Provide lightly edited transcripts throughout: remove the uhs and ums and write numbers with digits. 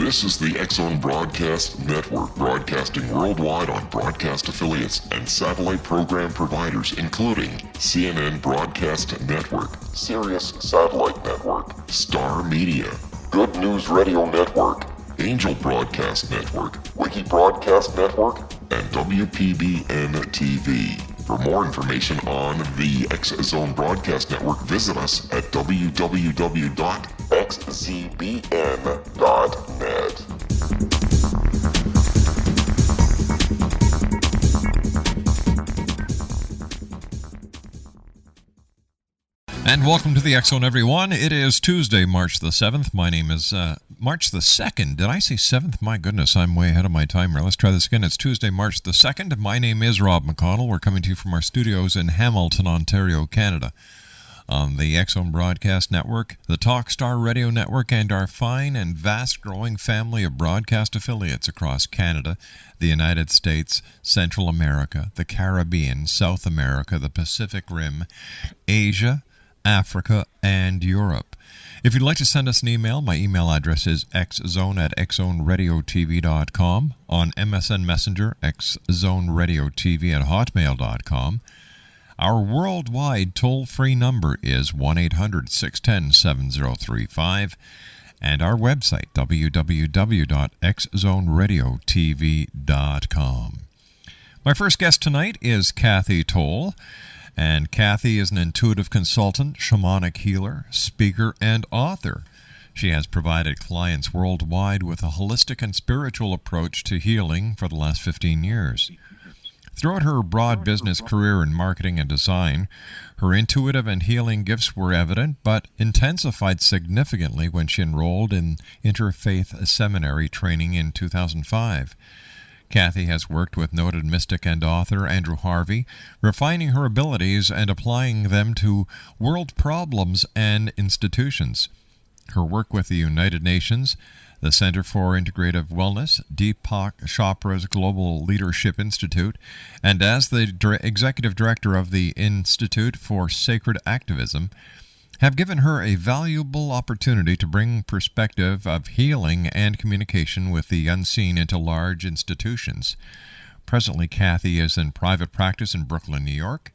This is the X-Zone Broadcast Network, broadcasting worldwide on broadcast affiliates and satellite program providers, including CNN Broadcast Network, Sirius Satellite Network, Star Media, Good News Radio Network, Angel Broadcast Network, Wiki Broadcast Network, and WPBN TV. For more information on the X-Zone Broadcast Network, visit us at www.xzbn.net. And welcome to the X-Zone, everyone. It is Tuesday, March the 7th. My name is March the 2nd. Did I say 7th? My goodness, I'm way ahead of my timer. Let's try this again. It's Tuesday, March the 2nd. My name is Rob McConnell. We're coming to you from our studios in Hamilton, Ontario, Canada. On the X-Zone Broadcast Network, the Talkstar Radio Network, and our fine and vast growing family of broadcast affiliates across Canada, the United States, Central America, the Caribbean, South America, the Pacific Rim, Asia, Africa, and Europe. If you'd like to send us an email, my email address is xzone@xzoneradiotv.com, on MSN Messenger, xzoneradiotv@hotmail.com. Our worldwide toll-free number is 1-800-610-7035, and our website, www.xzoneradiotv.com. My first guest tonight is Cathy Towle. And Cathy is an intuitive consultant, shamanic healer, speaker, and author. She has provided clients worldwide with a holistic and spiritual approach to healing for the last 15 years. Throughout her broad business career in marketing and design, her intuitive and healing gifts were evident, but intensified significantly when she enrolled in interfaith seminary training in 2005. Cathy has worked with noted mystic and author Andrew Harvey, refining her abilities and applying them to world problems and institutions. Her work with the United Nations, the Center for Integrative Wellness, Deepak Chopra's Global Leadership Institute, and as the executive director of the Institute for Sacred Activism, have given her a valuable opportunity to bring perspective of healing and communication with the unseen into large institutions. Presently, Cathy is in private practice in Brooklyn, New York,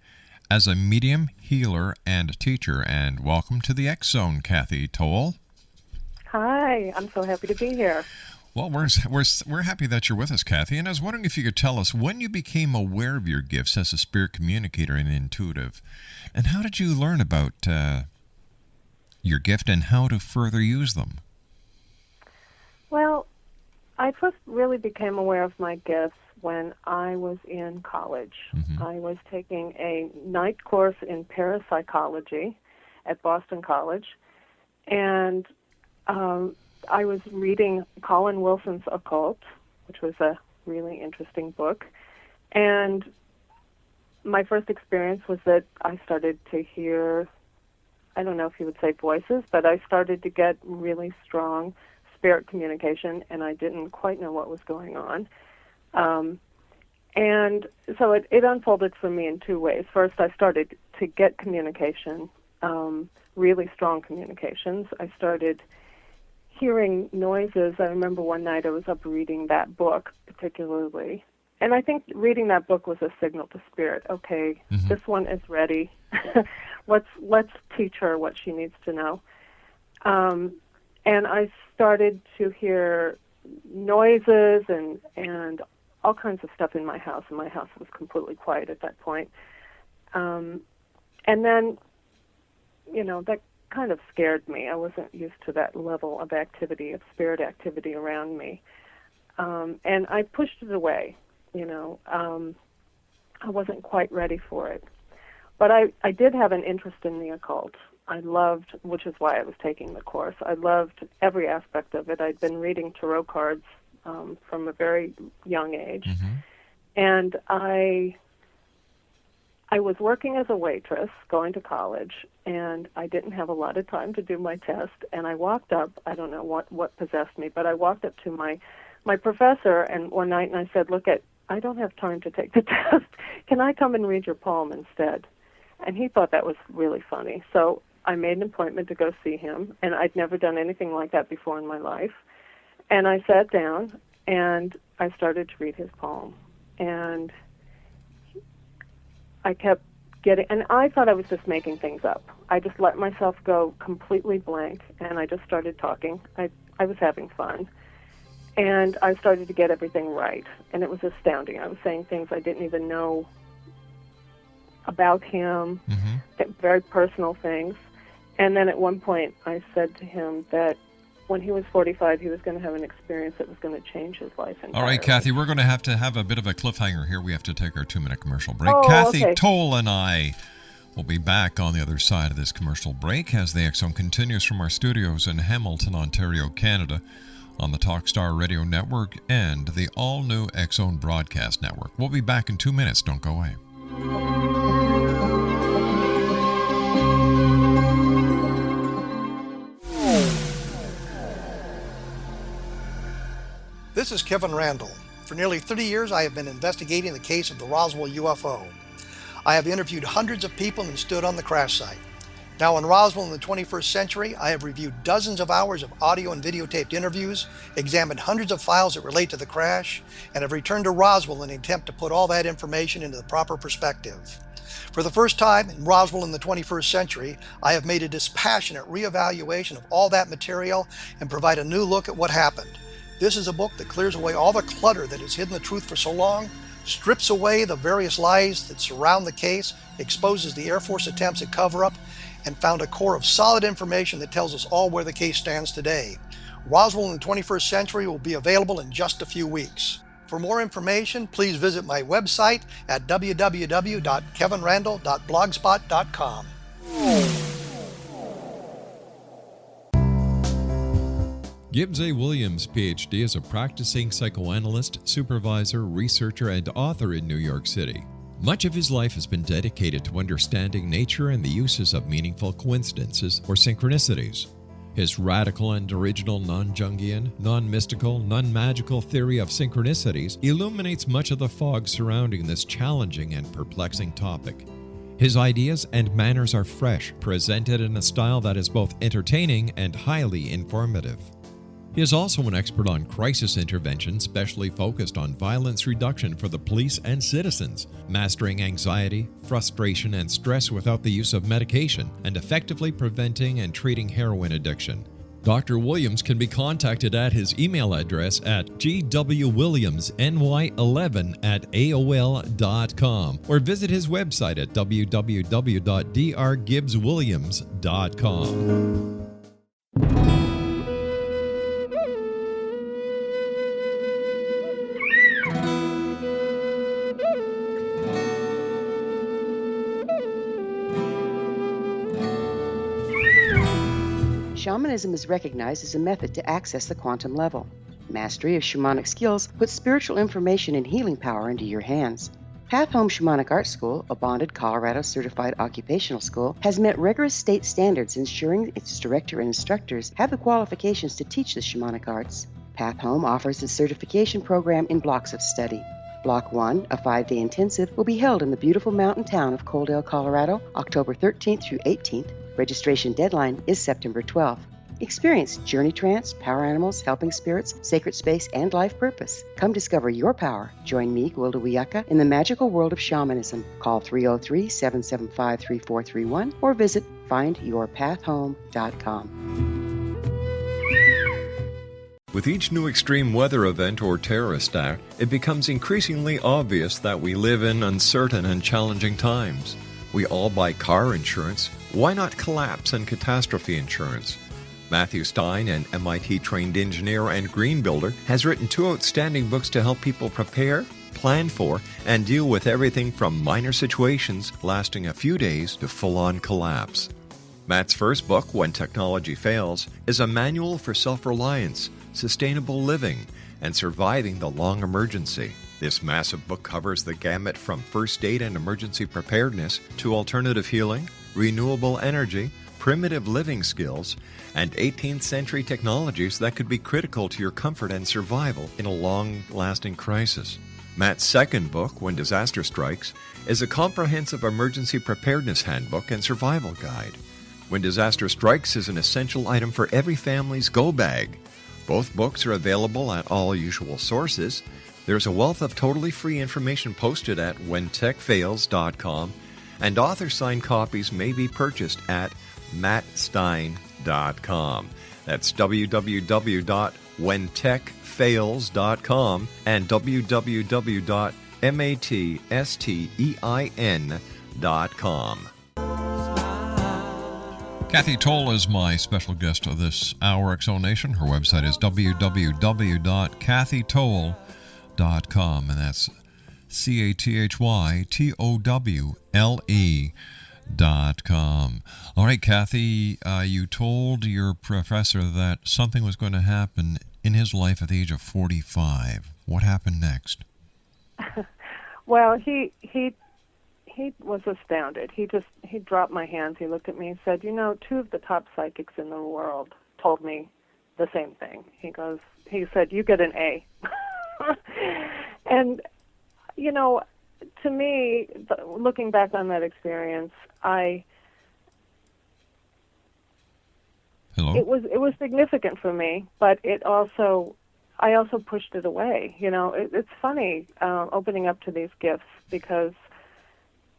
as a medium, healer, and teacher. And welcome to the X-Zone, Cathy Towle. Hi, I'm so happy to be here. Well, we're happy that you're with us, Cathy. And I was wondering if you could tell us when you became aware of your gifts as a spirit communicator and intuitive, and how did you learn about your gift and how to further use them? Well, I first really became aware of my gifts when I was in college. Mm-hmm. I was taking a night course in parapsychology at Boston College, and I was reading Colin Wilson's Occult, which was a really interesting book, and my first experience was that I started to hear, I don't know if you would say voices, but I started to get really strong spirit communication, and I didn't quite know what was going on. And so it unfolded for me in two ways. First, I started to get communication, really strong communications. I started hearing noises. I remember one night I was up reading that book particularly, and I think reading that book was a signal to spirit. Okay, mm-hmm. This one is ready. Let's teach her what she needs to know. And I started to hear noises and all kinds of stuff in my house, and my house was completely quiet at that point. And then, that kind of scared me. I wasn't used to that level of activity, of spirit activity around me. And I pushed it away, I wasn't quite ready for it. But I did have an interest in the occult. I loved, which is why I was taking the course, I loved every aspect of it. I'd been reading tarot cards from a very young age. Mm-hmm. And I was working as a waitress, going to college, and I didn't have a lot of time to do my test. And I walked up, I don't know what possessed me, but I walked up to my professor and one night and I said, look, I don't have time to take the test. Can I come and read your palm instead? And he thought that was really funny. So I made an appointment to go see him, and I'd never done anything like that before in my life. And I sat down and I started to read his poem. And I kept getting, and I thought I was just making things up. I just let myself go completely blank, and I just started talking. I was having fun. And I started to get everything right. And it was astounding. I was saying things I didn't even know about him, very personal things. And then at one point I said to him that when he was 45, he was going to have an experience that was going to change his life entirely. All right, Cathy, we're going to have a bit of a cliffhanger here. We have to take our 2-minute commercial break. Oh, Cathy okay. Towle and I will be back on the other side of this commercial break as the X Zone continues from our studios in Hamilton, Ontario, Canada, on the Talkstar Radio Network and the all-new X Zone Broadcast Network. We'll be back in 2 minutes. Don't go away. This is Kevin Randall. For nearly 30 years, I have been investigating the case of the Roswell UFO. I have interviewed hundreds of people and stood on the crash site. Now in Roswell in the 21st century, I have reviewed dozens of hours of audio and videotaped interviews, examined hundreds of files that relate to the crash, and have returned to Roswell in an attempt to put all that information into the proper perspective. For the first time in Roswell in the 21st century, I have made a dispassionate reevaluation of all that material and provide a new look at what happened. This is a book that clears away all the clutter that has hidden the truth for so long, strips away the various lies that surround the case, exposes the Air Force attempts at cover-up, and found a core of solid information that tells us all where the case stands today. Roswell in the 21st century will be available in just a few weeks. For more information, please visit my website at www.kevinrandall.blogspot.com. Gibbs A. Williams, Ph.D., is a practicing psychoanalyst, supervisor, researcher, and author in New York City. Much of his life has been dedicated to understanding nature and the uses of meaningful coincidences or synchronicities. His radical and original non-Jungian, non-mystical, non-magical theory of synchronicities illuminates much of the fog surrounding this challenging and perplexing topic. His ideas and manners are fresh, presented in a style that is both entertaining and highly informative. He is also an expert on crisis intervention, specially focused on violence reduction for the police and citizens, mastering anxiety, frustration, and stress without the use of medication, and effectively preventing and treating heroin addiction. Dr. Williams can be contacted at his email address at gwwilliamsny11@aol.com or visit his website at www.drgibbswilliams.com. Shamanism is recognized as a method to access the quantum level. Mastery of shamanic skills puts spiritual information and healing power into your hands. Path Home Shamanic Art School, a bonded Colorado certified occupational school, has met rigorous state standards, ensuring its director and instructors have the qualifications to teach the shamanic arts. Path Home offers a certification program in blocks of study. Block 1, a 5-day intensive, will be held in the beautiful mountain town of Coaldale, Colorado, October 13th through 18th. Registration deadline is September 12th. Experience journey trance, power animals, helping spirits, sacred space, and life purpose. Come discover your power. Join me, Gwilda Wiyaka, in the magical world of shamanism. Call 303-775-3431 or visit findyourpathhome.com. With each new extreme weather event or terrorist act, it becomes increasingly obvious that we live in uncertain and challenging times. We all buy car insurance. Why not collapse and catastrophe insurance? Matthew Stein, an MIT-trained engineer and green builder, has written 2 outstanding books to help people prepare, plan for, and deal with everything from minor situations lasting a few days to full-on collapse. Matt's first book, When Technology Fails, is a manual for self-reliance, sustainable living, and surviving the long emergency. This massive book covers the gamut from first aid and emergency preparedness to alternative healing, renewable energy, primitive living skills, and 18th century technologies that could be critical to your comfort and survival in a long-lasting crisis. Matt's second book, When Disaster Strikes, is a comprehensive emergency preparedness handbook and survival guide. When Disaster Strikes is an essential item for every family's go bag. Both books are available at all usual sources. There's a wealth of totally free information posted at whentechfails.com, and author-signed copies may be purchased at mattstein.com. That's www.whentechfails.com and www.mattstein.com. Cathy Towle is my special guest of this hour, Exonation. Her website is www.cathytowle.com, and that's CathyTowle.com. All right, Cathy, you told your professor that something was going to happen in his life at the age of 45. What happened next? Well, he was astounded. He dropped my hands. He looked at me and said, two of the top psychics in the world told me the same thing. He said, you get an A. And, to me, looking back on that experience, Hello? It was significant for me, but I also pushed it away. It's funny opening up to these gifts, because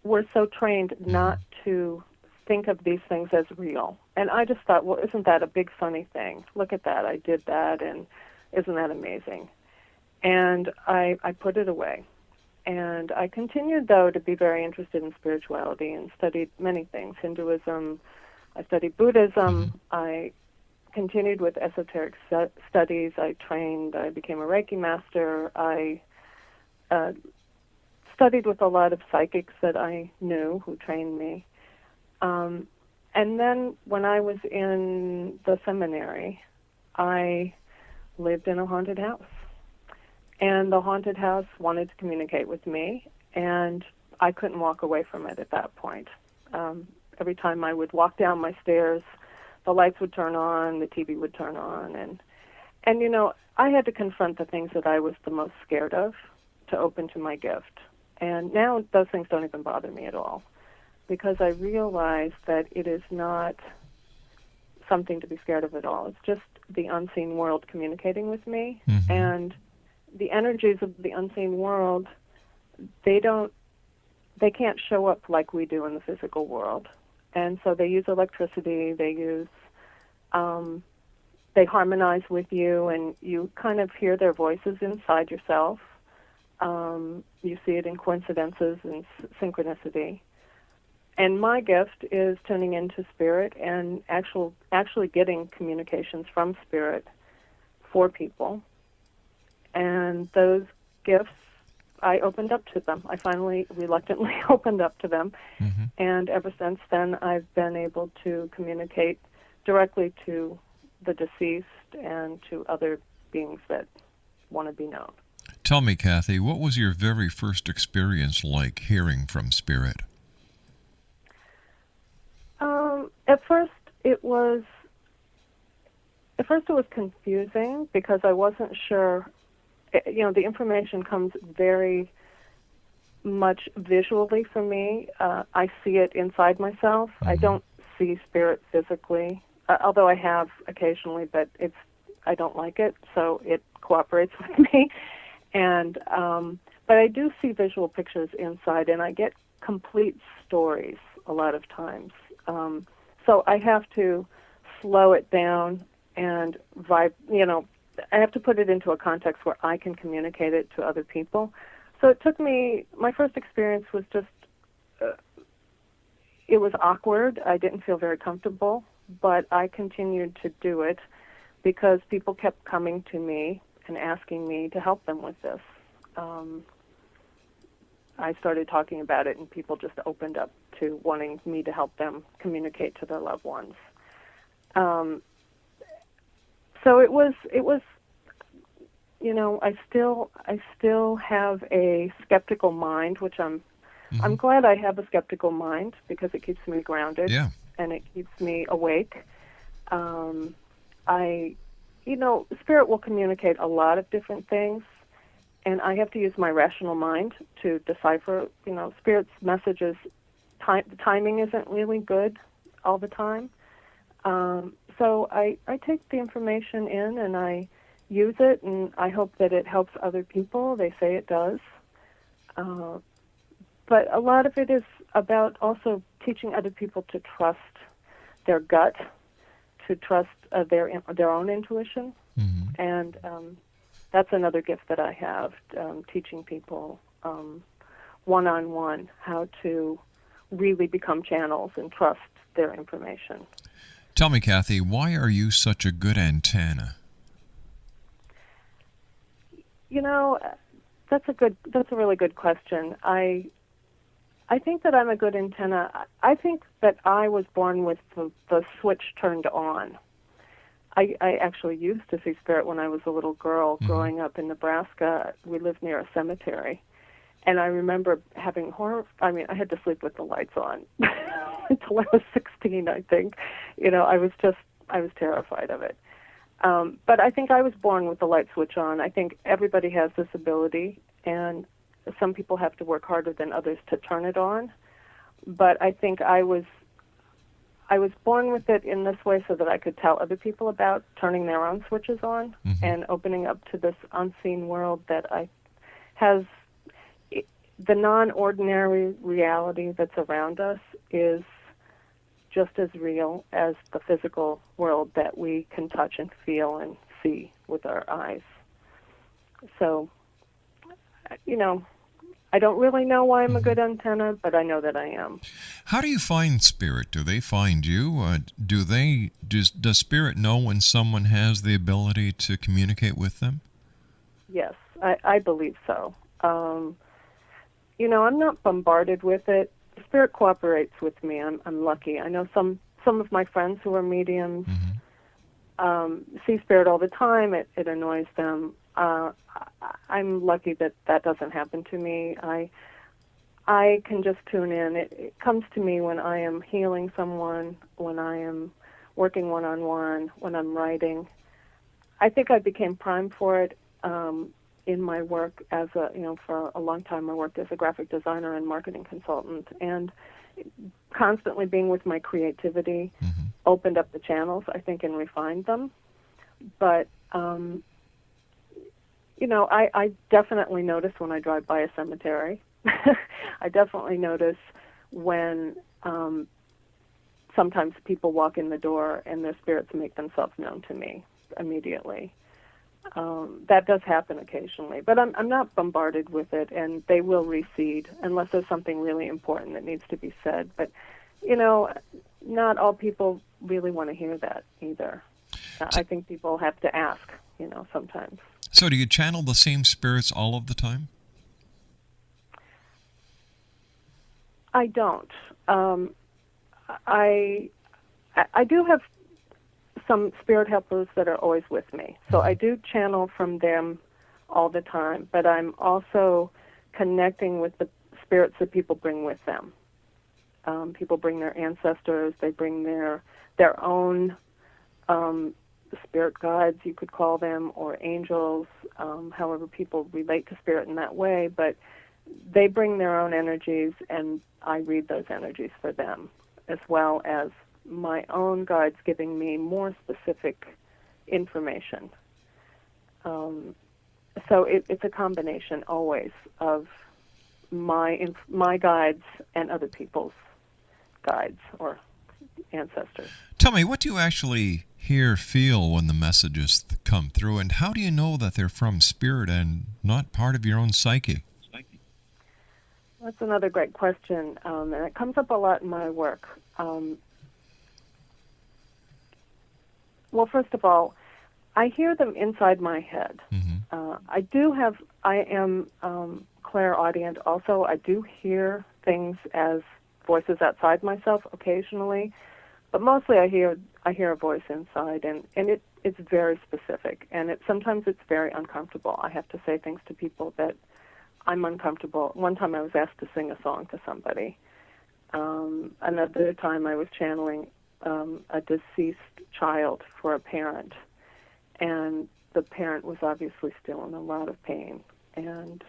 we're so trained not to think of these things as real. And I just thought, well, isn't that a big funny thing? Look at that, I did that, and isn't that amazing? And I put it away. And I continued, though, to be very interested in spirituality and studied many things. Hinduism, I studied Buddhism, I continued with esoteric studies, I became a Reiki master, I studied with a lot of psychics that I knew who trained me. And then when I was in the seminary, I lived in a haunted house. And the haunted house wanted to communicate with me, and I couldn't walk away from it at that point. Every time I would walk down my stairs, the lights would turn on, the TV would turn on, and I had to confront the things that I was the most scared of to open to my gift. And now those things don't even bother me at all, because I realize that it is not something to be scared of at all. It's just the unseen world communicating with me, and the energies of the unseen world, they can't show up like we do in the physical world. And so they use electricity, they harmonize with you, and you kind of hear their voices inside yourself. You see it in coincidences and synchronicity. And my gift is tuning into spirit and actually getting communications from spirit for people. And those gifts, I opened up to them. I finally reluctantly opened up to them. And ever since then, I've been able to communicate directly to the deceased and to other beings that want to be known. Tell me, Cathy, what was your very first experience like hearing from spirit? At first it was confusing, because I wasn't sure. The information comes very much visually for me. I see it inside myself. I don't see spirit physically, although I have occasionally, but I don't like it, so it cooperates with me. And but I do see visual pictures inside, and I get complete stories a lot of times. So I have to slow it down and I have to put it into a context where I can communicate it to other people. So it took me, my first experience was just, it was awkward. I didn't feel very comfortable, but I continued to do it because people kept coming to me and asking me to help them with this. I started talking about it, and people just opened up to wanting me to help them communicate to their loved ones. So it was, I still have a skeptical mind, which I'm glad I have a skeptical mind, because it keeps me grounded, and it keeps me awake. Spirit will communicate a lot of different things, and I have to use my rational mind to decipher, Spirit's messages. The timing isn't really good all the time. So I take the information in, and I use it, and I hope that it helps other people. They say it does. But a lot of it is about also teaching other people to trust their gut, to trust their own intuition. Mm-hmm. And that's another gift that I have, teaching people one-on-one how to really become channels and trust their information. Tell me, Cathy, why are you such a good antenna? You know, that's a really good question. I think that I'm a good antenna. I think that I was born with the switch turned on. I actually used to see spirit when I was a little girl. Mm-hmm. Growing up in Nebraska. We lived near a cemetery. And I remember having I had to sleep with the lights on until I was 16, I think. You know, I was terrified of it. But I think I was born with the light switch on. I think everybody has this ability, and some people have to work harder than others to turn it on. But I think I was born with it in this way so that I could tell other people about turning their own switches on, mm-hmm. and opening up to this unseen world that has the non-ordinary reality that's around us is just as real as the physical world that we can touch and feel and see with our eyes. So, you know, I don't really know why I'm a good antenna, but I know that I am. How do you find spirit? Do they find you? Does spirit know when someone has the ability to communicate with them? Yes, I believe so. You know, I'm not bombarded with it. Spirit cooperates with me. I'm lucky. I know some of my friends who are mediums see spirit all the time. It annoys them. I'm lucky that doesn't happen to me. I can just tune in. It comes to me when I am healing someone, when I am working one-on-one, when I'm writing. I think I became primed for it in my work for a long time I worked as a graphic designer and marketing consultant, and constantly being with my creativity opened up the channels, I think, and refined them. But, you know, I definitely notice when I drive by a cemetery. I definitely notice when sometimes people walk in the door and their spirits make themselves known to me immediately. That does happen occasionally, but I'm not bombarded with it, and they will recede unless there's something really important that needs to be said. But, you know, not all people really want to hear that either. I think people have to ask, you know, sometimes. So do you channel the same spirits all of the time? I don't. I do have some spirit helpers that are always with me. So I do channel from them all the time, but I'm also connecting with the spirits that people bring with them. People bring their ancestors, they bring their own spirit guides, you could call them, or angels, however people relate to spirit in that way, but they bring their own energies, and I read those energies for them, as well as my own guides giving me more specific information. So it's a combination always of my guides and other people's guides or ancestors. Tell me, what do you actually feel when the messages come through, and how do you know that they're from spirit and not part of your own psyche? That's another great question, and it comes up a lot in my work. Well, first of all, I hear them inside my head. I am clairaudient also. I do hear things as voices outside myself occasionally, but mostly I hear a voice inside, and it's very specific, and sometimes it's very uncomfortable. I have to say things to people that I'm uncomfortable. One time I was asked to sing a song to somebody. Another time I was channeling a deceased child for a parent, and the parent was obviously still in a lot of pain. And,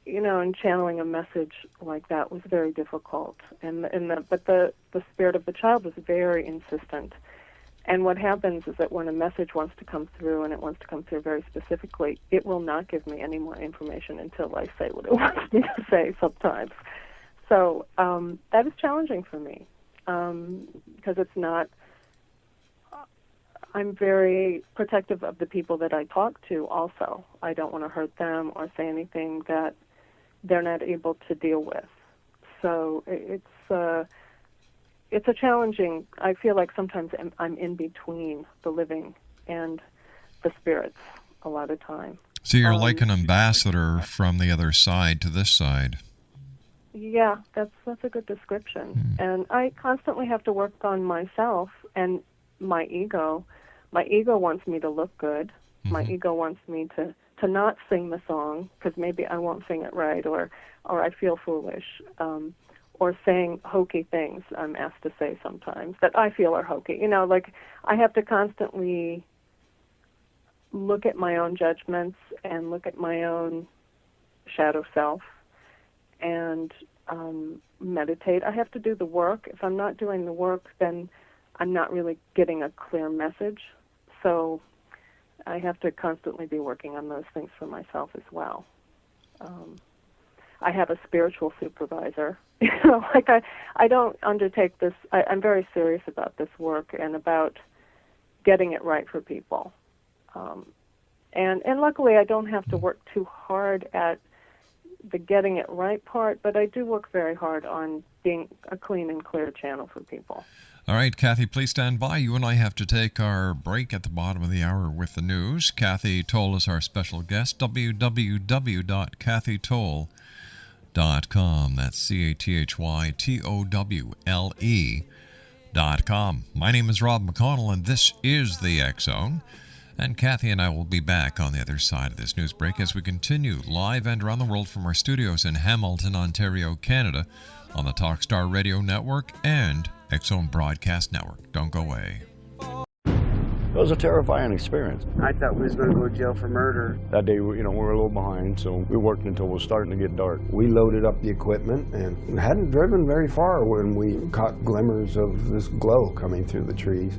you know, and channeling a message like that was very difficult. But the spirit of the child was very insistent. And what happens is that when a message wants to come through, and it wants to come through very specifically, it will not give me any more information until I say what it wants me to say sometimes. So that is challenging for me, because it's not, I'm very protective of the people that I talk to also. I don't want to hurt them or say anything that they're not able to deal with. So it's a challenging, I feel like sometimes I'm in between the living and the spirits a lot of time. So you're like an ambassador from the other side to this side. Yeah, that's a good description. And I constantly have to work on myself and my ego. My ego wants me to look good. My ego wants me to not sing the song because maybe I won't sing it right, or I feel foolish, or saying hokey things I'm asked to say sometimes that I feel are hokey. You know, like I have to constantly look at my own judgments and look at my own shadow self and meditate. I have to do the work. If I'm not doing the work, then I'm not really getting a clear message. So I have to constantly be working on those things for myself as well. I have a spiritual supervisor. You know, like I don't undertake this. I'm very serious about this work and about getting it right for people. And luckily I don't have to work too hard at the getting it right part, but I do work very hard on being a clean and clear channel for people. All right, Cathy, please stand by. You and I have to take our break at the bottom of the hour with the news. Cathy Towle is our special guest. www.cathytowle.com. That's CATHYTOWLE.com. My name is Rob McConnell, and this is the X-Zone. And Cathy and I will be back on the other side of this news break as we continue live and around the world from our studios in Hamilton, Ontario, Canada, on the Talkstar Radio Network and X-Zone Broadcast Network. Don't go away. It was a terrifying experience. I thought we was going to go to jail for murder. That day, we were a little behind, so we worked until it was starting to get dark. We loaded up the equipment and hadn't driven very far when we caught glimmers of this glow coming through the trees.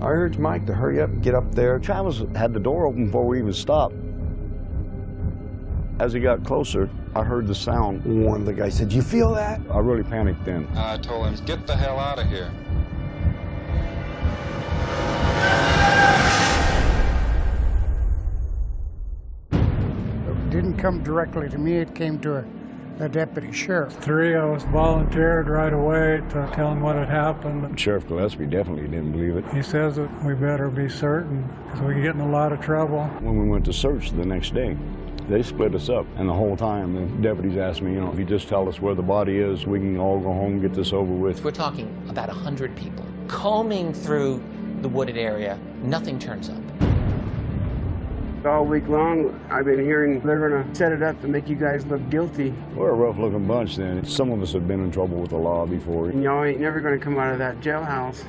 I urged Mike to hurry up and get up there. Travis had the door open before we even stopped. As he got closer, I heard the sound. One of the guys said, "You feel that?" I really panicked then. I told him, "Get the hell out of here." It didn't come directly to me, it came to a deputy sheriff. Three of us volunteered right away to tell him what had happened. Sheriff Gillespie definitely didn't believe it. He says that we better be certain because we can get in a lot of trouble. When we went to search the next day, they split us up, and the whole time the deputies asked me, if you just tell us where the body is, we can all go home and get this over with. We're talking about 100 people combing through the wooded area. Nothing turns up. All week long, I've been hearing they're going to set it up to make you guys look guilty. We're a rough-looking bunch then. Some of us have been in trouble with the law before. And y'all ain't never going to come out of that jailhouse.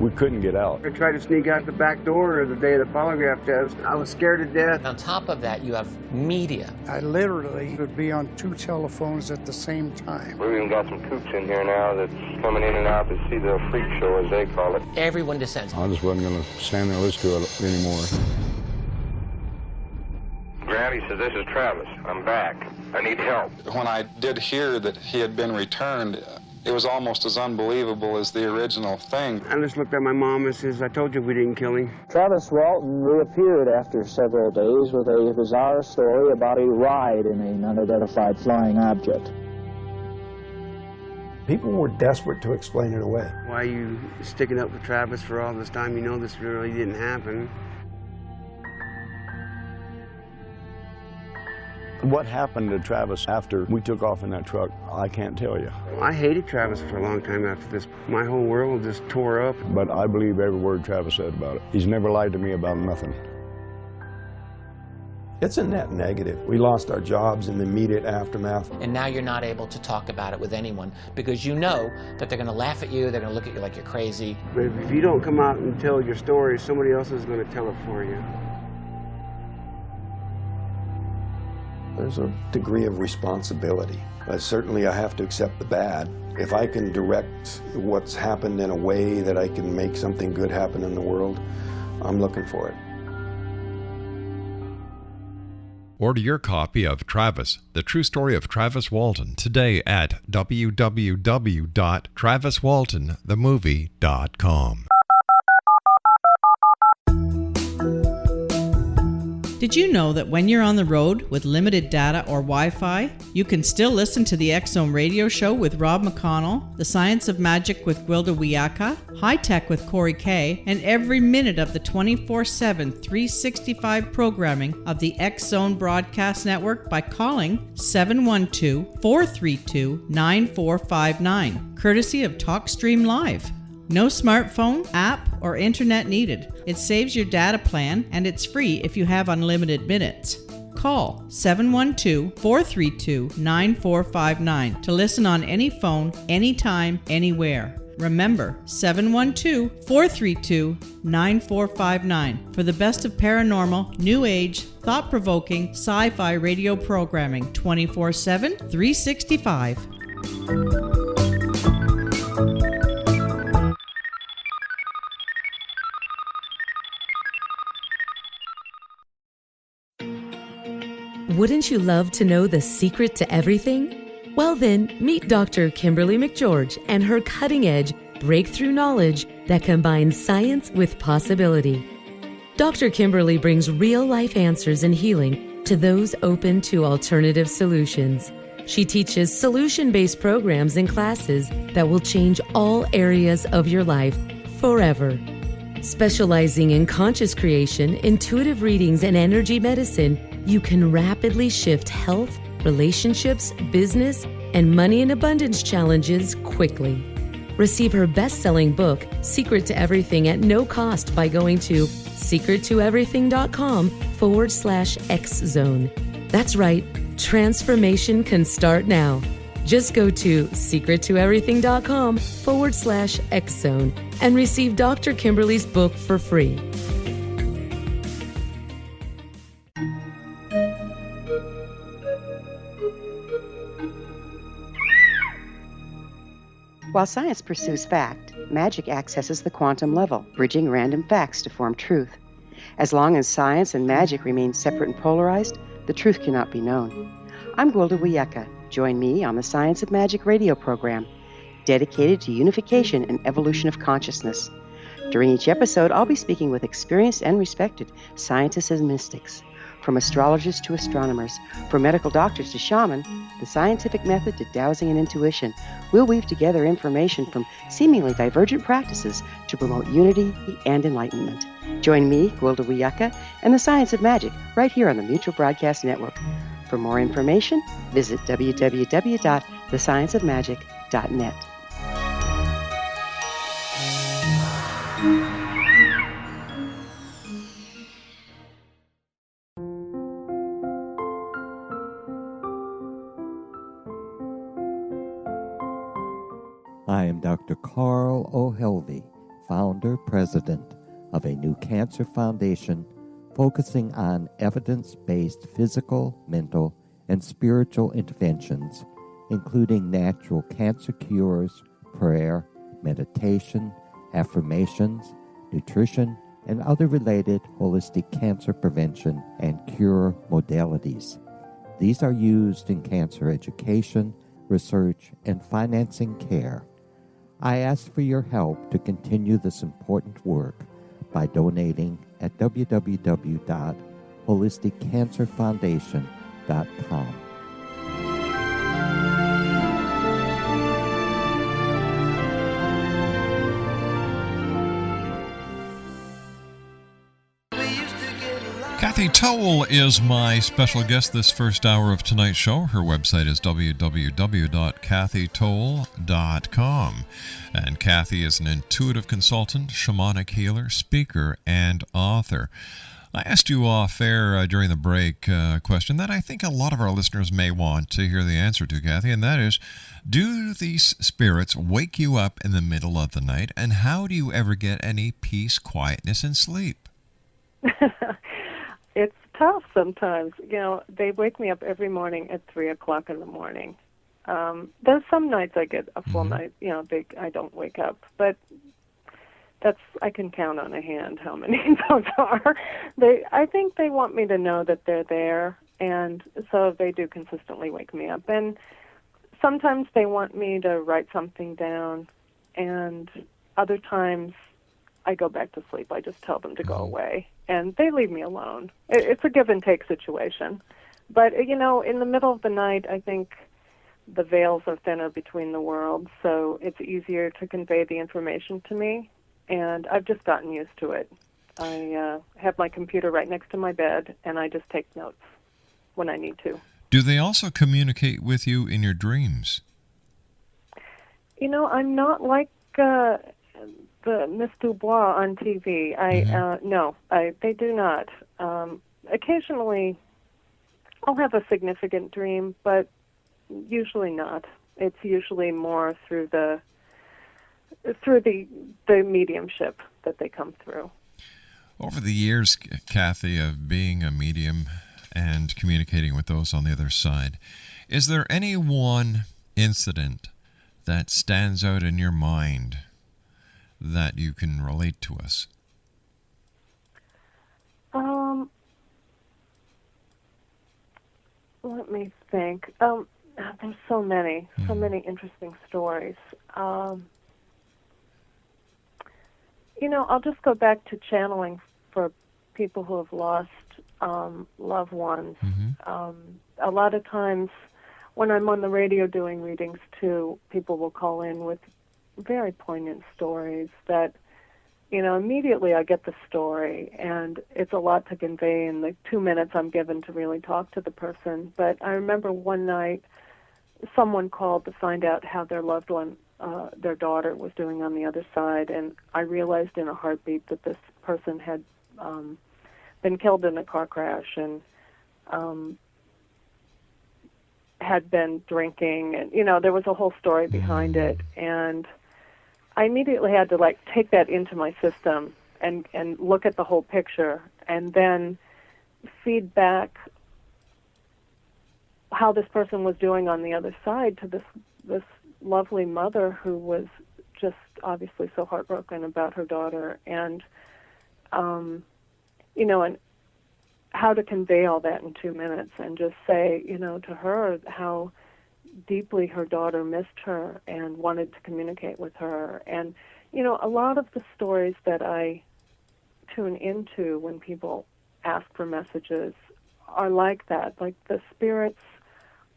We couldn't get out. I tried to sneak out the back door the day of the polygraph test. I was scared to death. On top of that, you have media. I literally would be on 2 telephones at the same time. We've even got some coops in here now that's coming in and out to see the freak show, as they call it. Everyone descends. I just wasn't going to stand there and listen to it anymore. Granny says, "This is Travis. I'm back. I need help." When I did hear that he had been returned, it was almost as unbelievable as the original thing. I just looked at my mom and says, "I told you we didn't kill him." Travis Walton reappeared after several days with a bizarre story about a ride in an unidentified flying object. People were desperate to explain it away. Why are you sticking up with Travis for all this time? You know this really didn't happen. What happened to Travis after we took off in that truck, I can't tell you. I hated Travis for a long time after this. My whole world just tore up. But I believe every word Travis said about it. He's never lied to me about nothing. It's a net negative. We lost our jobs in the immediate aftermath. And now you're not able to talk about it with anyone because you know that they're going to laugh at you, they're going to look at you like you're crazy. But if you don't come out and tell your story, somebody else is going to tell it for you. There's a degree of responsibility. Certainly I have to accept the bad. If I can direct what's happened in a way that I can make something good happen in the world, I'm looking for it. Order your copy of Travis, The True Story of Travis Walton, today at www.traviswaltonthemovie.com. Did you know that when you're on the road with limited data or Wi-Fi, you can still listen to the X-Zone Radio Show with Rob McConnell, The Science of Magic with Gwilda Wiyaka, High Tech with Corey Kay, and every minute of the 24/7, 365 programming of the X-Zone Broadcast Network by calling 712-432-9459, courtesy of TalkStream Live. No smartphone, app, or internet needed. It saves your data plan, and it's free if you have unlimited minutes. Call 712-432-9459 to listen on any phone, anytime, anywhere. Remember, 712-432-9459 for the best of paranormal, new age, thought-provoking, sci-fi radio programming 24/7, 365. Wouldn't you love to know the secret to everything? Well then, meet Dr. Kimberly McGeorge and her cutting-edge breakthrough knowledge that combines science with possibility. Dr. Kimberly brings real-life answers and healing to those open to alternative solutions. She teaches solution-based programs and classes that will change all areas of your life forever. Specializing in conscious creation, intuitive readings, and energy medicine, you can rapidly shift health, relationships, business, and money and abundance challenges quickly. Receive her best-selling book, Secret to Everything, at no cost by going to secrettoeverything.com/X-Zone. That's right, transformation can start now. Just go to secrettoeverything.com/X-Zone and receive Dr. Kimberly's book for free. While science pursues fact, magic accesses the quantum level, bridging random facts to form truth. As long as science and magic remain separate and polarized, the truth cannot be known. I'm Gwilda Wiyaka. Join me on the Science of Magic radio program, dedicated to unification and evolution of consciousness. During each episode, I'll be speaking with experienced and respected scientists and mystics. From astrologers to astronomers, from medical doctors to shaman, the scientific method to dowsing and intuition, we'll weave together information from seemingly divergent practices to promote unity and enlightenment. Join me, Gwilda Wiyaka, and the Science of Magic right here on the Mutual Broadcast Network. For more information, visit www.thescienceofmagic.net. I am Dr. Carl O'Helvey, founder, president of a new cancer foundation focusing on evidence-based physical, mental, and spiritual interventions, including natural cancer cures, prayer, meditation, affirmations, nutrition, and other related holistic cancer prevention and cure modalities. These are used in cancer education, research, and financing care. I ask for your help to continue this important work by donating at www.holisticcancerfoundation.com. Cathy Towle is my special guest this first hour of tonight's show. Her website is www.cathytowle.com. And Cathy is an intuitive consultant, shamanic healer, speaker, and author. I asked you off air during the break a question that I think a lot of our listeners may want to hear the answer to, Cathy, and that is, do these spirits wake you up in the middle of the night, and how do you ever get any peace, quietness, and sleep? It's tough sometimes. They wake me up every morning at 3 o'clock in the morning. There's some nights I get a full night, I don't wake up, but I can count on a hand how many those are. I think they want me to know that they're there, and so they do consistently wake me up. And sometimes they want me to write something down, and other times I go back to sleep. I just tell them to go away, and they leave me alone. It's a give and take situation. But, in the middle of the night, I think the veils are thinner between the worlds, so it's easier to convey the information to me. And I've just gotten used to it. I have my computer right next to my bed, and I just take notes when I need to. Do they also communicate with you in your dreams? I'm not like the Miss Dubois on TV. No, they do not. Occasionally, I'll have a significant dream, but usually not. It's usually more through the mediumship that they come through. Over the years, Cathy, of being a medium and communicating with those on the other side, is there any one incident that stands out in your mind that you can relate to us? Let me think. There's so many interesting stories. I'll just go back to channeling for people who have lost loved ones. A lot of times when I'm on the radio doing readings too, people will call in with very poignant stories that, immediately I get the story, and it's a lot to convey in the 2 minutes I'm given to really talk to the person. But I remember one night someone called to find out how their loved one, their daughter, was doing on the other side, and I realized in a heartbeat that this person had been killed in a car crash and had been drinking, and there was a whole story behind it, and I immediately had to take that into my system and look at the whole picture and then feed back how this person was doing on the other side to this lovely mother who was just obviously so heartbroken about her daughter, and and how to convey all that in 2 minutes and just say, to her how deeply her daughter missed her and wanted to communicate with her. And, a lot of the stories that I tune into when people ask for messages are like that. Like, the spirits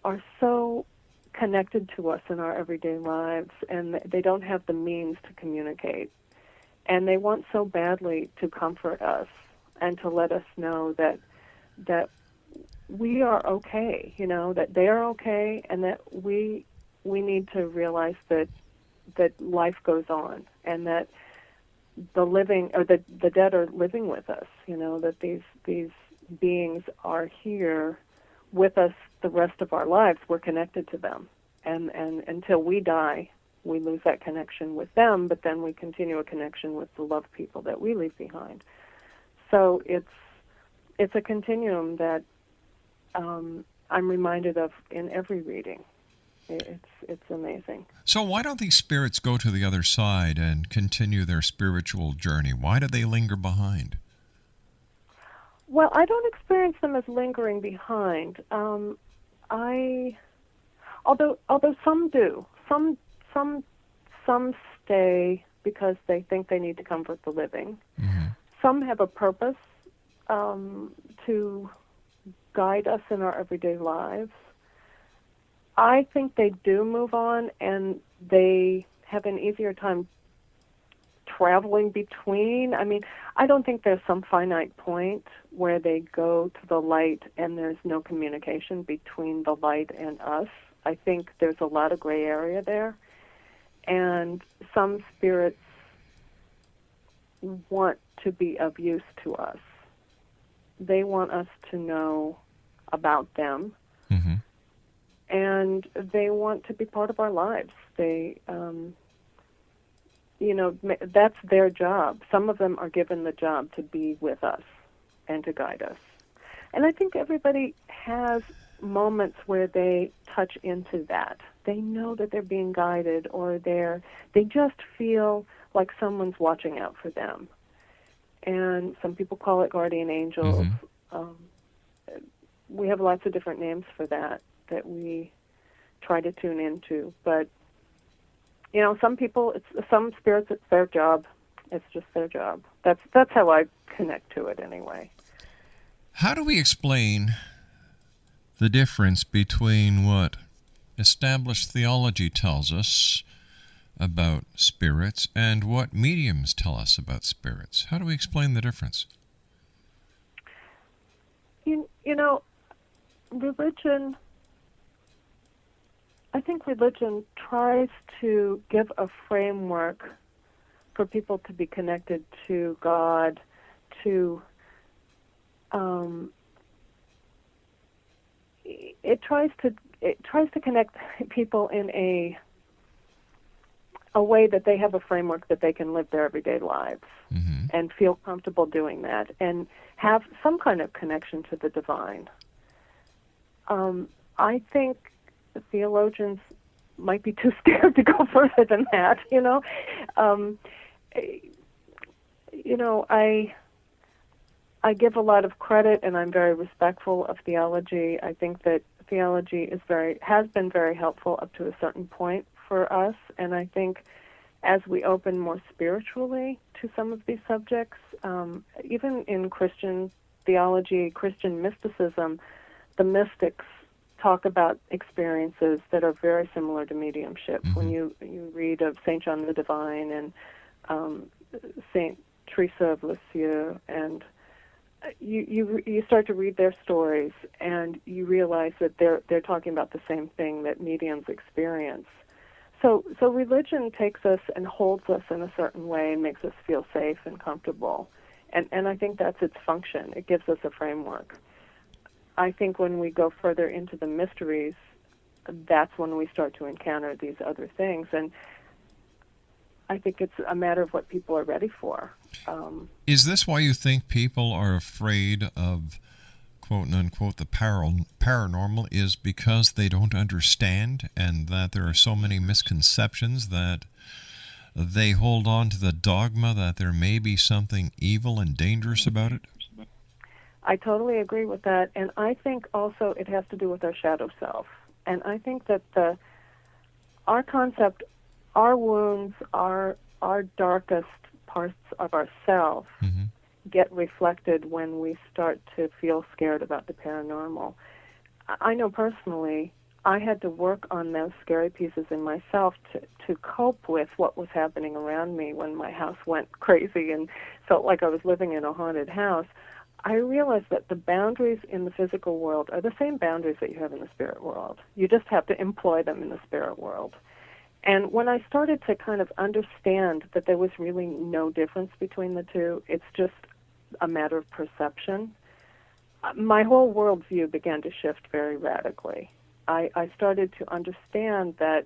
are so connected to us in our everyday lives, and they don't have the means to communicate. And they want so badly to comfort us and to let us know that we are okay, that they are okay, and that we need to realize that life goes on, and that the living or the dead are living with us, that these beings are here with us the rest of our lives. We're connected to them, and until we die, we lose that connection with them, but then we continue a connection with the loved people that we leave behind. So it's a continuum that I'm reminded of in every reading. It's amazing. So why don't these spirits go to the other side and continue their spiritual journey? Why do they linger behind? Well, I don't experience them as lingering behind. Although some do. Some stay because they think they need to comfort the living. Mm-hmm. Some have a purpose to guide us in our everyday lives. I think they do move on, and they have an easier time traveling between. I mean, I don't think there's some finite point where they go to the light and there's no communication between the light and us. I think there's a lot of gray area there. And some spirits want to be of use to us. They want us to know about them. Mm-hmm. And they want to be part of our lives. They, that's their job. Some of them are given the job to be with us and to guide us. And I think everybody has moments where they touch into that. They know that they're being guided, or they just feel like someone's watching out for them. And some people call it guardian angels. We have lots of different names for that we try to tune into. But, some people, some spirits, it's their job. It's just their job. That's how I connect to it anyway. How do we explain the difference between what established theology tells us about spirits and what mediums tell us about spirits? How do we explain the difference? Religion, I think religion tries to give a framework for people to be connected to God, it tries to connect people in a way that they have a framework that they can live their everyday lives and feel comfortable doing that and have some kind of connection to the divine. I think the theologians might be too scared to go further than that, I give a lot of credit, and I'm very respectful of theology. I think that theology has been very helpful up to a certain point for us, and I think as we open more spiritually to some of these subjects, even in Christian theology, Christian mysticism, the mystics talk about experiences that are very similar to mediumship. When you read of Saint John the Divine and Saint Teresa of Lisieux, and you start to read their stories, and you realize that they're talking about the same thing that mediums experience. So religion takes us and holds us in a certain way and makes us feel safe and comfortable, and I think that's its function. It gives us a framework. I think when we go further into the mysteries, that's when we start to encounter these other things, and I think it's a matter of what people are ready for. Is this why you think people are afraid of, quote-unquote, the paranormal, is because they don't understand and that there are so many misconceptions that they hold on to the dogma that there may be something evil and dangerous about it? I totally agree with that, and I think also it has to do with our shadow self. And I think that our concept, our wounds, our darkest parts of ourselves get reflected when we start to feel scared about the paranormal. I know personally I had to work on those scary pieces in myself to cope with what was happening around me when my house went crazy and felt like I was living in a haunted house. I realized that the boundaries in the physical world are the same boundaries that you have in the spirit world. You just have to employ them in the spirit world. And when I started to kind of understand that there was really no difference between the two, it's just a matter of perception, my whole worldview began to shift very radically. I started to understand that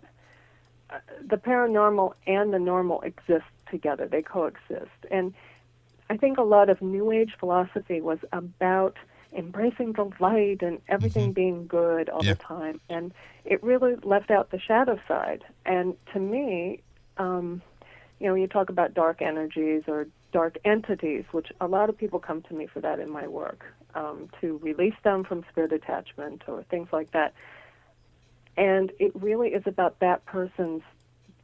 the paranormal and the normal exist together. They coexist. And I think a lot of New Age philosophy was about embracing the light and everything being good all the time. And it really left out the shadow side. And to me, you talk about dark energies or dark entities, which a lot of people come to me for that in my work, to release them from spirit attachment or things like that. And it really is about that person's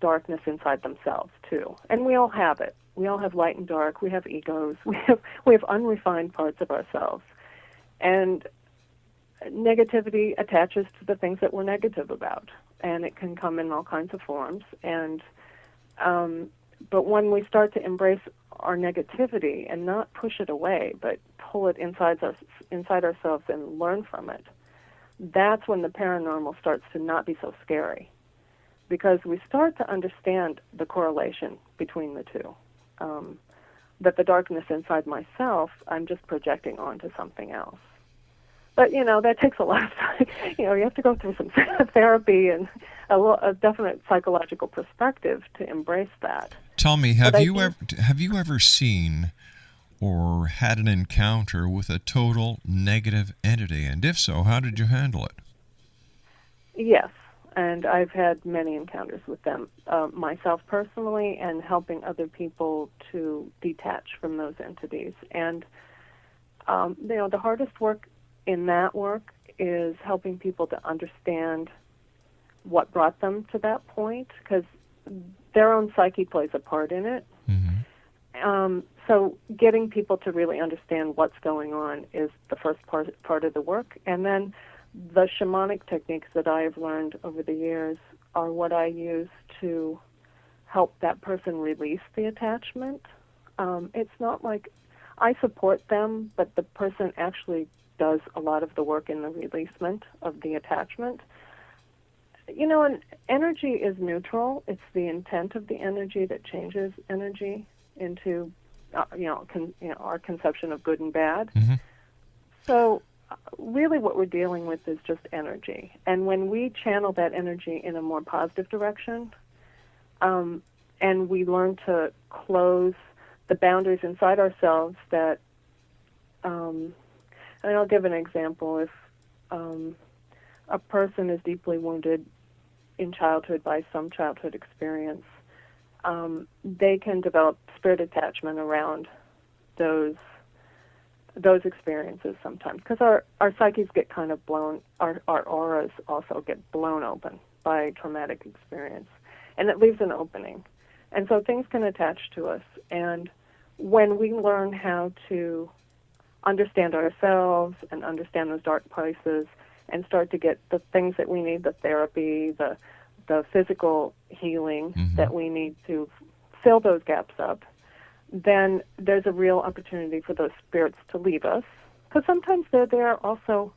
darkness inside themselves, too. And we all have it. We all have light and dark. We have egos. We have unrefined parts of ourselves. And negativity attaches to the things that we're negative about. And it can come in all kinds of forms. And but when we start to embrace our negativity and not push it away, but pull it inside ourselves and learn from it, that's when the paranormal starts to not be so scary. Because we start to understand the correlation between the two. That the darkness inside myself, I'm just projecting onto something else. But, that takes a lot of time. You have to go through some therapy and a definite psychological perspective to embrace that. Tell me, have you ever seen or had an encounter with a total negative entity? And if so, how did you handle it? Yes, and I've had many encounters with them, myself personally, and helping other people to detach from those entities. And, the hardest work in that work is helping people to understand what brought them to that point, because their own psyche plays a part in it. So getting people to really understand what's going on is the first part of the work. And then the shamanic techniques that I have learned over the years are what I use to help that person release the attachment. It's not like I support them, but the person actually does a lot of the work in the releasement of the attachment. And energy is neutral. It's the intent of the energy that changes energy into, our conception of good and bad. So really what we're dealing with is just energy. And when we channel that energy in a more positive direction, and we learn to close the boundaries inside ourselves that, and I'll give an example. If a person is deeply wounded in childhood by some childhood experience, they can develop spirit attachment around those experiences sometimes, because our psyches get kind of blown, our auras also get blown open by traumatic experience, and it leaves an opening. And so things can attach to us. And when we learn how to understand ourselves and understand those dark places and start to get the things that we need, the therapy, the physical healing that we need to fill those gaps up, then there's a real opportunity for those spirits to leave us. Because sometimes they're there also,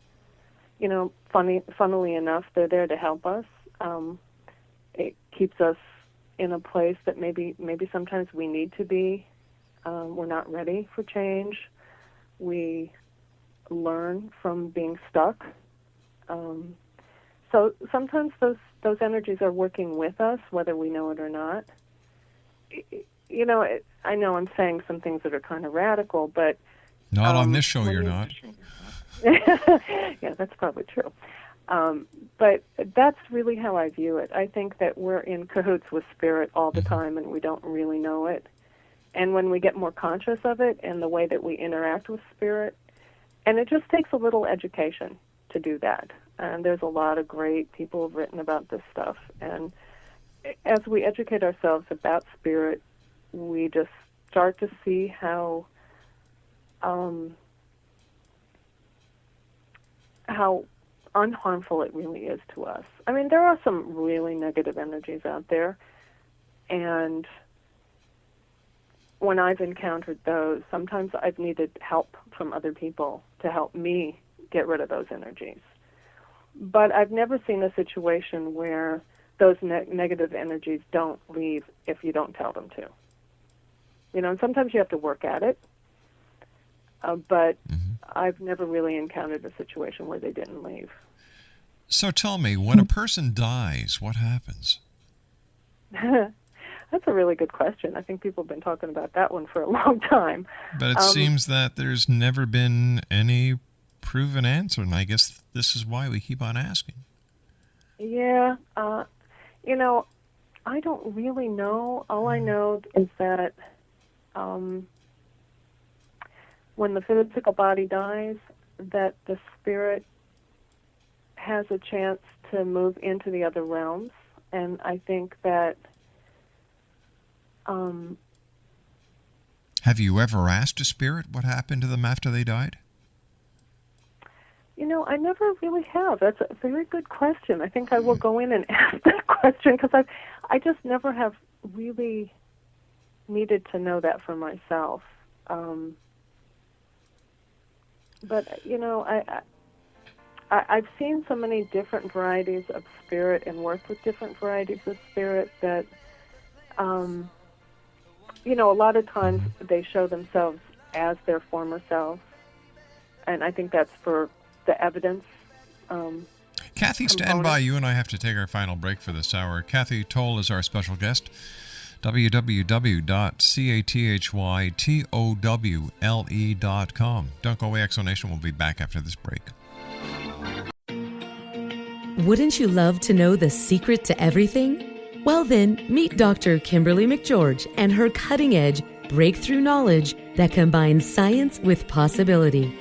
funnily enough, they're there to help us. It keeps us in a place that maybe sometimes we need to be. We're not ready for change. We learn from being stuck. So sometimes those energies are working with us, whether we know it or not. I know I'm saying some things that are kind of radical, but... Not on this show, you're not. Yeah, that's probably true. But that's really how I view it. I think that we're in cahoots with spirit all the time, and we don't really know it. And when we get more conscious of it and the way that we interact with spirit, and it just takes a little education to do that. And there's a lot of great people who've written about this stuff. And as we educate ourselves about spirit, we just start to see how unharmful it really is to us. I mean, there are some really negative energies out there, and when I've encountered those, sometimes I've needed help from other people to help me get rid of those energies. But I've never seen a situation where those negative energies don't leave if you don't tell them to. And sometimes you have to work at it, but I've never really encountered a situation where they didn't leave. So tell me, when a person dies, what happens? That's a really good question. I think people have been talking about that one for a long time. But it seems that there's never been any proven answer, and I guess this is why we keep on asking. Yeah, I don't really know. All I know is that when the physical body dies, that the spirit has a chance to move into the other realms, and I think that... Have you ever asked a spirit what happened to them after they died? I never really have. That's a very good question. I think I will go in and ask that question, because I just never have really needed to know that for myself. But, I've seen so many different varieties of spirit and worked with different varieties of spirit that, a lot of times they show themselves as their former selves. And I think that's for the evidence. Cathy, stand by. You and I have to take our final break for this hour. Cathy Towle is our special guest. www.cathytowle.com. Don't go away, Exonation. We'll be back after this break. Wouldn't you love to know the secret to everything? Well then, meet Dr. Kimberly McGeorge and her cutting-edge breakthrough knowledge that combines science with possibility.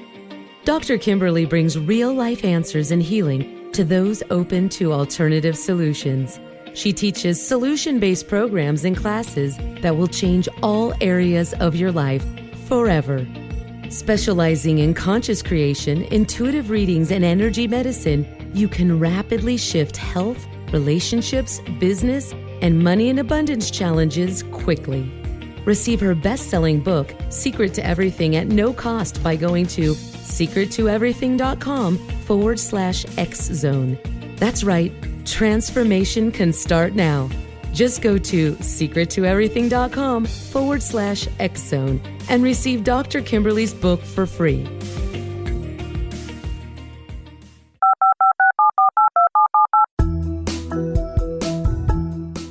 Dr. Kimberly brings real-life answers and healing to those open to alternative solutions. She teaches solution-based programs and classes that will change all areas of your life forever. Specializing in conscious creation, intuitive readings, and energy medicine, you can rapidly shift health, relationships, business, and money in abundance challenges quickly. Receive her best-selling book, Secret to Everything, at no cost by going to secrettoeverything.com/X-Zone. That's right, transformation can start now. Just go to secrettoeverything.com/X-Zone and receive Dr. Kimberly's book for free.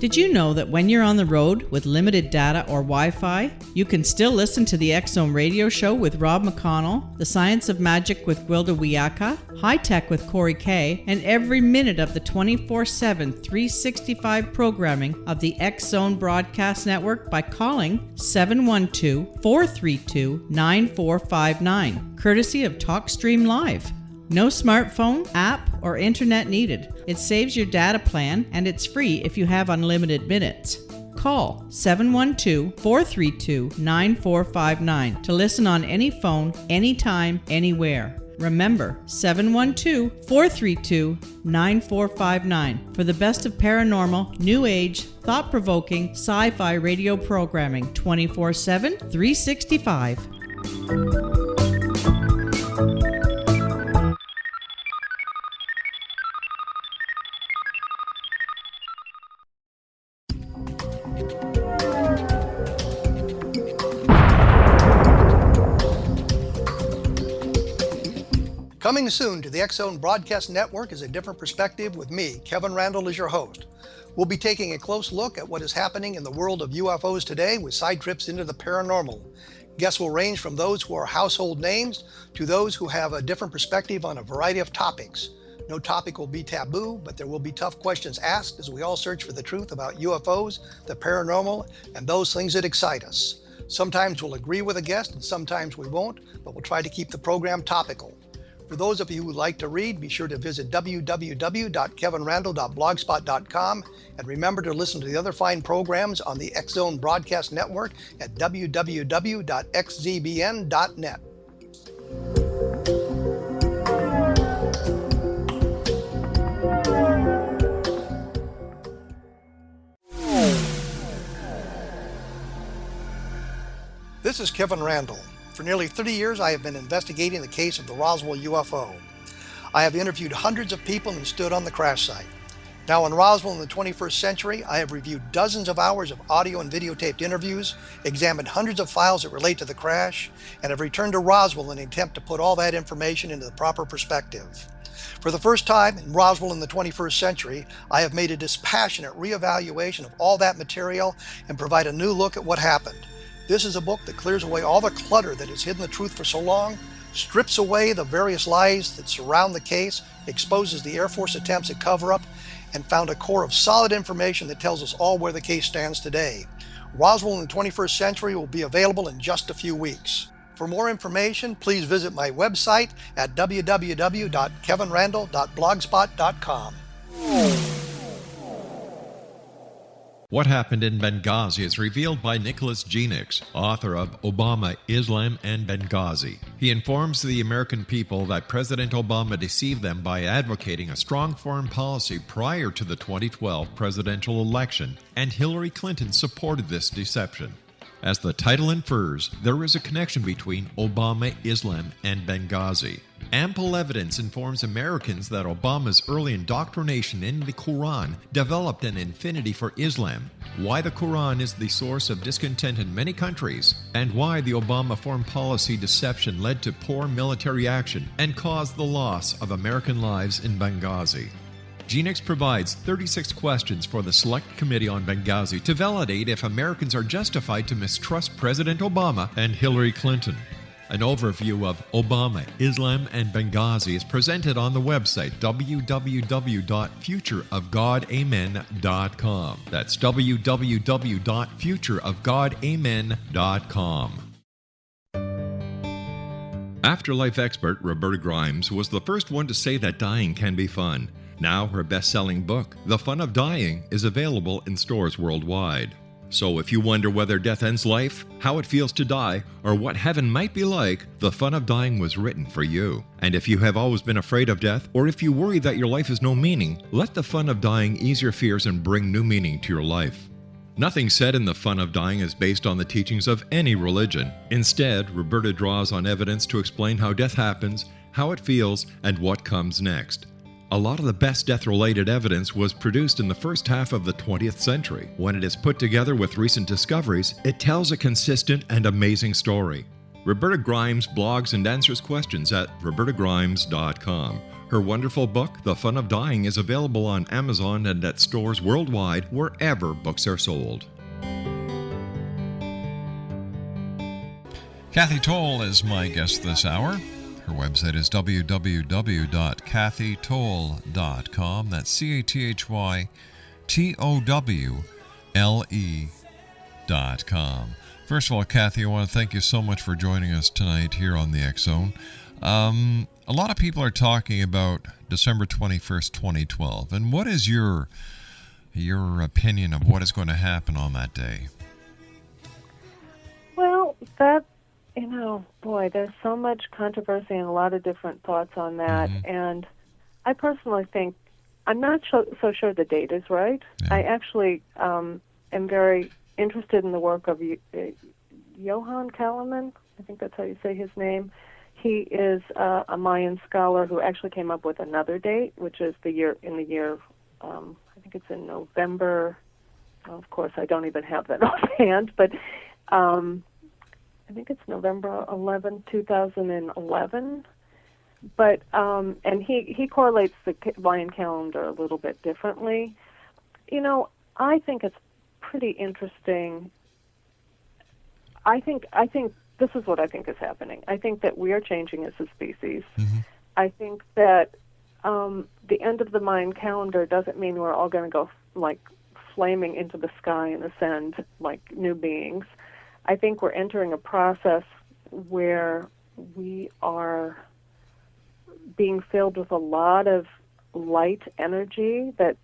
Did you know that when you're on the road with limited data or Wi-Fi, you can still listen to the X-Zone radio show with Rob McConnell, The Science of Magic with Gwilda Wiyaka, High Tech with Corey Kay, and every minute of the 24/7, 365 programming of the X-Zone Broadcast Network by calling 712-432-9459, courtesy of TalkStream Live. No smartphone, app, or internet needed. It saves your data plan, and it's free if you have unlimited minutes. Call 712-432-9459 to listen on any phone, anytime, anywhere. Remember, 712-432-9459 for the best of paranormal, new age, thought-provoking, sci-fi radio programming 24/7, 365. Coming soon to the X-Zone Broadcast Network is A Different Perspective with me, Kevin Randall, as your host. We'll be taking a close look at what is happening in the world of UFOs today with side trips into the paranormal. Guests will range from those who are household names to those who have a different perspective on a variety of topics. No topic will be taboo, but there will be tough questions asked as we all search for the truth about UFOs, the paranormal, and those things that excite us. Sometimes we'll agree with a guest and sometimes we won't, but we'll try to keep the program topical. For those of you who like to read, be sure to visit www.kevinrandall.blogspot.com and remember to listen to the other fine programs on the X-Zone Broadcast Network at www.xzbn.net. This is Kevin Randall. For nearly 30 years, I have been investigating the case of the Roswell UFO. I have interviewed hundreds of people and stood on the crash site. Now in Roswell in the 21st century, I have reviewed dozens of hours of audio and videotaped interviews, examined hundreds of files that relate to the crash, and have returned to Roswell in an attempt to put all that information into the proper perspective. For the first time in Roswell in the 21st century, I have made a dispassionate reevaluation of all that material and provide a new look at what happened. This is a book that clears away all the clutter that has hidden the truth for so long, strips away the various lies that surround the case, exposes the Air Force attempts at cover-up, and found a core of solid information that tells us all where the case stands today. Roswell in the 21st century will be available in just a few weeks. For more information, please visit my website at www.kevinrandall.blogspot.com. What Happened in Benghazi is revealed by Nicholas Genix, author of Obama, Islam, and Benghazi. He informs the American people that President Obama deceived them by advocating a strong foreign policy prior to the 2012 presidential election, and Hillary Clinton supported this deception. As the title infers, there is a connection between Obama, Islam, and Benghazi. Ample evidence informs Americans that Obama's early indoctrination in the Quran developed an affinity for Islam, why the Quran is the source of discontent in many countries, and why the Obama foreign policy deception led to poor military action and caused the loss of American lives in Benghazi. GeneX provides 36 questions for the Select Committee on Benghazi to validate if Americans are justified to mistrust President Obama and Hillary Clinton. An overview of Obama, Islam, and Benghazi is presented on the website www.futureofgodamen.com. That's www.futureofgodamen.com. Afterlife expert Roberta Grimes was the first one to say that dying can be fun. Now her best-selling book, The Fun of Dying, is available in stores worldwide. So if you wonder whether death ends life, how it feels to die, or what heaven might be like, The Fun of Dying was written for you. And if you have always been afraid of death, or if you worry that your life has no meaning, let The Fun of Dying ease your fears and bring new meaning to your life. Nothing said in The Fun of Dying is based on the teachings of any religion. Instead, Roberta draws on evidence to explain how death happens, how it feels, and what comes next. A lot of the best death-related evidence was produced in the first half of the 20th century. When it is put together with recent discoveries, it tells a consistent and amazing story. Roberta Grimes blogs and answers questions at robertagrimes.com. Her wonderful book, The Fun of Dying, is available on Amazon and at stores worldwide wherever books are sold. Cathy Towle is my guest this hour. Her website is www.cathytowle.com. That's CathyTowle.com. First of all, Cathy, I want to thank you so much for joining us tonight here on the X Zone. A lot of people are talking about December 21st, 2012. And what is your opinion of what is going to happen on that day? Well, boy, there's so much controversy and a lot of different thoughts on that. Mm-hmm. And I personally think, I'm not so sure the date is right. Yeah. I actually am very interested in the work of Johann Kalaman. I think that's how you say his name. He is a Mayan scholar who actually came up with another date, which is I think it's in November. Well, of course, I don't even have that offhand, but I think it's November 11, 2011. But and he correlates the Mayan calendar a little bit differently. I think it's pretty interesting. I think this is what I think is happening. I think that we are changing as a species. Mm-hmm. I think that the end of the Mayan calendar doesn't mean we're all going to go like flaming into the sky and ascend like new beings. I think we're entering a process where we are being filled with a lot of light energy that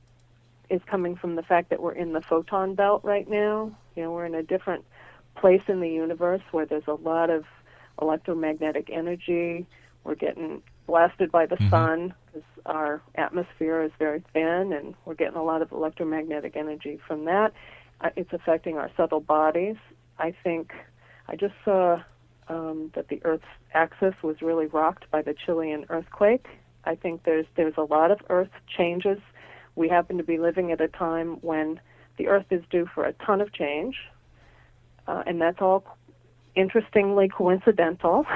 is coming from the fact that we're in the photon belt right now. We're in a different place in the universe where there's a lot of electromagnetic energy. We're getting blasted by the sun because our atmosphere is very thin, and we're getting a lot of electromagnetic energy from that. It's affecting our subtle bodies. I think I just saw that the Earth's axis was really rocked by the Chilean earthquake. I think there's a lot of Earth changes. We happen to be living at a time when the Earth is due for a ton of change, and that's all interestingly coincidental.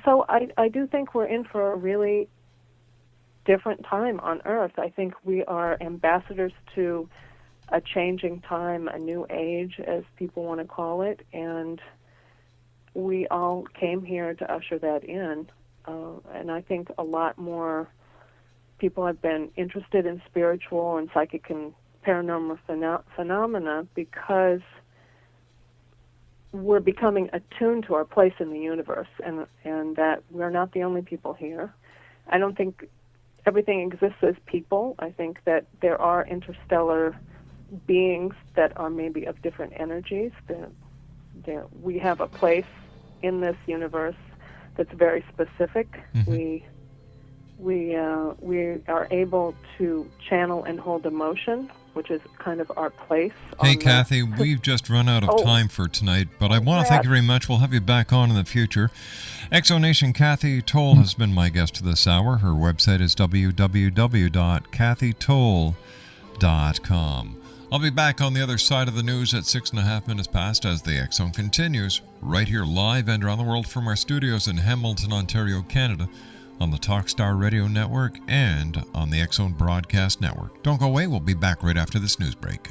So I do think we're in for a really different time on Earth. I think we are ambassadors to a changing time, a new age, as people want to call it, and we all came here to usher that in. And I think a lot more people have been interested in spiritual and psychic and paranormal phenomena because we're becoming attuned to our place in the universe, and that we're not the only people here. I don't think everything exists as people. I think that there are interstellar beings that are maybe of different energies. We have a place in this universe that's very specific. Mm-hmm. We are able to channel and hold emotion, which is kind of our place. Hey, Cathy, we've just run out of time for tonight, but I want to thank you very much. We'll have you back on in the future. Exonation Cathy Towle has been my guest this hour. Her website is www.cathytowle.com. I'll be back on the other side of the news at 6.5 minutes past as the X Zone continues, right here live and around the world from our studios in Hamilton, Ontario, Canada, on the Talkstar Radio Network and on the X Zone Broadcast Network. Don't go away. We'll be back right after this news break.